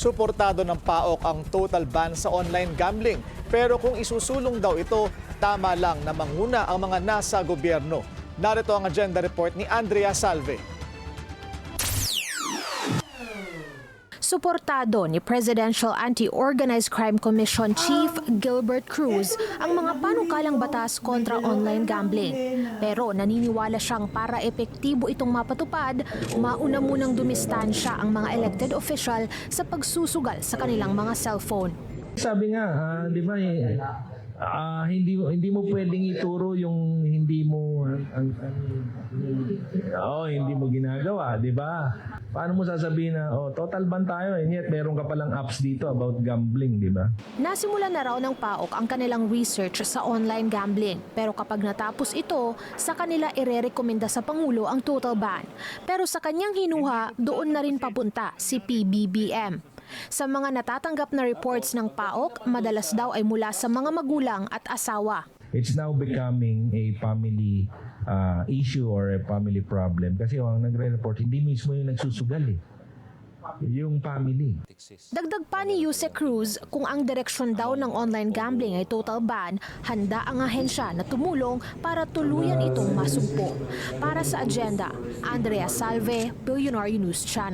Suportado ng PAOK ang total ban sa online gambling. Pero kung isusulong daw ito, tama lang na manguna ang mga nasa gobyerno. Narito ang agenda report ni Andrea Salve. Suportado ni Presidential Anti-Organized Crime Commission Chief Gilbert Cruz ang mga panukalang batas kontra online gambling. Pero naniniwala siyang para epektibo itong mapatupad, mauna munang dumistansya ang mga elected official sa pagsusugal sa kanilang mga cellphone. Sabi nga, di ba, hindi mo pwedeng ituro yung hindi mo hindi mo ginagawa, di ba? Paano mo sasabihin na total ban tayo and yet meron ka palang apps dito about gambling, di ba? Nasimulan na raw ng PAOK ang kanilang research sa online gambling. Pero kapag natapos ito, sa kanila irerekomenda sa Pangulo ang total ban. Pero sa kanyang hinuha, doon na rin papunta si PBBM. Sa mga natatanggap na reports ng PAOK, madalas daw ay mula sa mga magulang at asawa. It's now becoming a family issue or a family problem kasi ang nagre-report hindi mismo yung nagsusugal yung family. Dagdag pa ni Yuse Cruz, kung ang direksyon daw ng online gambling ay total ban, handa ang ahensya na tumulong para tuluyan itong masumpo. Para sa agenda, Andrea Salve, Billionaire News Channel.